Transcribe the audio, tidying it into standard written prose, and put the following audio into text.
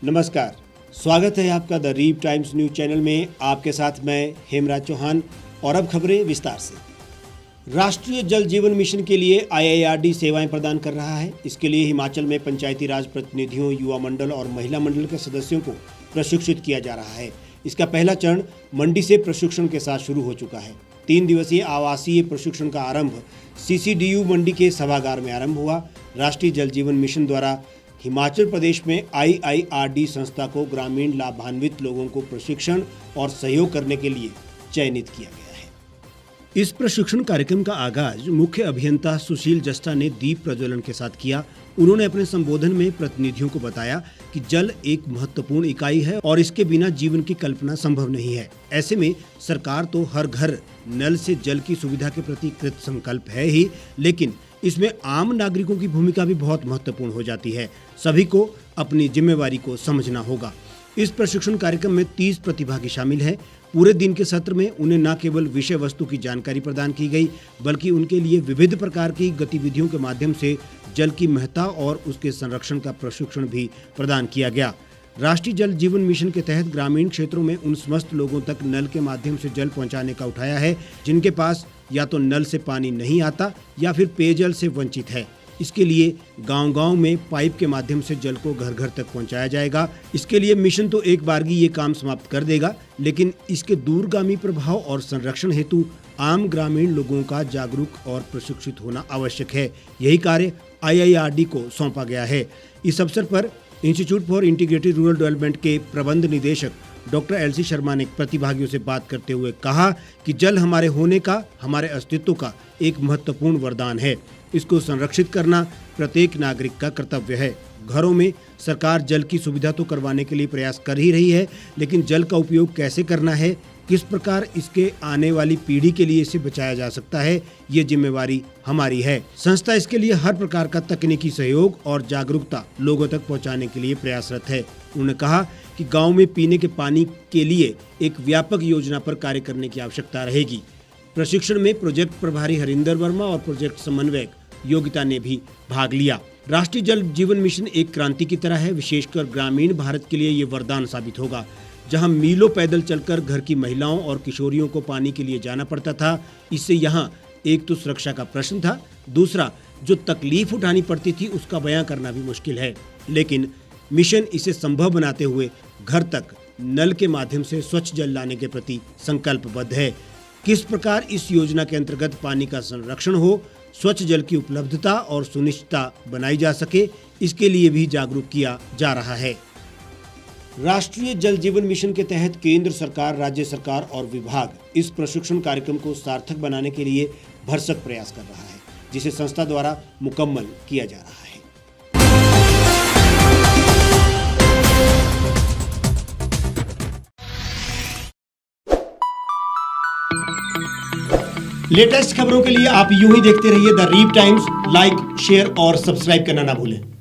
नमस्कार, स्वागत है आपका The Reap Times news channel में। आपके साथ मैं हेमराज चौहान और अब खबरें विस्तार से। राष्ट्रीय जल जीवन मिशन के लिए IIRD सेवाएं प्रदान कर रहा है। इसके लिए हिमाचल में पंचायती राज प्रतिनिधियों, युवा मंडल और महिला मंडल के सदस्यों को प्रशिक्षित किया जा रहा है। इसका पहला चरण मंडी से प्रशिक्षण के साथ शुरू हो चुका है। 3 दिवसीय आवासीय प्रशिक्षण का आरंभ CCDU मंडी के सभागार में आरंभ हुआ। राष्ट्रीय जल जीवन मिशन द्वारा हिमाचल प्रदेश में IIRD संस्था को ग्रामीण लाभान्वित लोगों को प्रशिक्षण और सहयोग करने के लिए चयनित किया गया है। इस प्रशिक्षण कार्यक्रम का आगाज मुख्य अभियंता सुशील जस्टा ने दीप प्रज्वलन के साथ किया। उन्होंने अपने संबोधन में प्रतिनिधियों को बताया कि जल एक महत्वपूर्ण इकाई है और इसके बिना जीवन की कल्पना संभव नहीं है। ऐसे में सरकार तो हर घर नल से जल की सुविधा के प्रति कृत संकल्प है ही, लेकिन इसमें आम नागरिकों की भूमिका भी बहुत महत्वपूर्ण हो जाती है। सभी को अपनी जिम्मेवारी को समझना होगा। इस प्रशिक्षण कार्यक्रम में 30 प्रतिभागी शामिल हैं। पूरे दिन के सत्र में उन्हें न केवल विषय वस्तु की जानकारी प्रदान की गई, बल्कि उनके लिए विविध प्रकार की गतिविधियों के माध्यम से जल की महत्ता और उसके संरक्षण का प्रशिक्षण भी प्रदान किया गया। राष्ट्रीय जल जीवन मिशन के तहत ग्रामीण क्षेत्रों में उन समस्त लोगों तक नल के माध्यम से जल पहुंचाने का उठाया है जिनके पास या तो नल से पानी नहीं आता या फिर पेयजल से वंचित है। इसके लिए गांव-गांव में पाइप के माध्यम से जल को घर घर तक पहुंचाया जाएगा। इसके लिए मिशन तो एक बारगी ये काम समाप्त कर देगा, लेकिन इसके दूरगामी प्रभाव और संरक्षण हेतु आम ग्रामीण लोगों का जागरूक और प्रशिक्षित होना आवश्यक है। यही कार्य IIRD को सौंपा गया है। इस अवसर पर institute for integrated rural development के प्रबंध निदेशक डॉक्टर LC शर्मा ने प्रतिभागियों से बात करते हुए कहा कि जल हमारे होने का, हमारे अस्तित्व का एक महत्वपूर्ण वरदान है। इसको संरक्षित करना प्रत्येक नागरिक का कर्तव्य है। घरों में सरकार जल की सुविधा तो करवाने के लिए प्रयास कर ही रही है, लेकिन जल का उपयोग कैसे करना है, किस प्रकार इसके आने वाली पीढ़ी के लिए इसे बचाया जा सकता है, ये जिम्मेवारी हमारी है। संस्था इसके लिए हर प्रकार का तकनीकी सहयोग और जागरूकता लोगों तक पहुंचाने के लिए प्रयासरत है। उन्होंने कहा कि गांव में पीने के पानी के लिए एक व्यापक योजना पर कार्य करने की आवश्यकता रहेगी। प्रशिक्षण में प्रोजेक्ट प्रभारी हरिंदर वर्मा और प्रोजेक्ट समन्वयक योगिता ने भी भाग लिया। राष्ट्रीय जल जीवन मिशन एक क्रांति की तरह है। विशेषकर ग्रामीण भारत के लिए ये वरदान साबित होगा। जहां मीलों पैदल चलकर घर की महिलाओं और किशोरियों को पानी के लिए जाना पड़ता था, इससे यहाँ एक तो सुरक्षा का प्रश्न था, दूसरा जो तकलीफ उठानी पड़ती थी उसका बयां करना भी मुश्किल है। लेकिन मिशन इसे संभव बनाते हुए घर तक नल के माध्यम से स्वच्छ जल लाने के प्रति संकल्पबद्ध है। किस प्रकार इस योजना के अंतर्गत पानी का संरक्षण हो, स्वच्छ जल की उपलब्धता और सुनिश्चितता बनाई जा सके, इसके लिए भी जागरूक किया जा रहा है। राष्ट्रीय जल जीवन मिशन के तहत केंद्र सरकार, राज्य सरकार और विभाग इस प्रशिक्षण कार्यक्रम को सार्थक बनाने के लिए भरसक प्रयास कर रहा है, जिसे संस्था द्वारा मुकम्मल किया जा रहा है। लेटेस्ट खबरों के लिए आप यूं ही देखते रहिए The Reap Times. Like, share और सब्सक्राइब करना ना भूलें।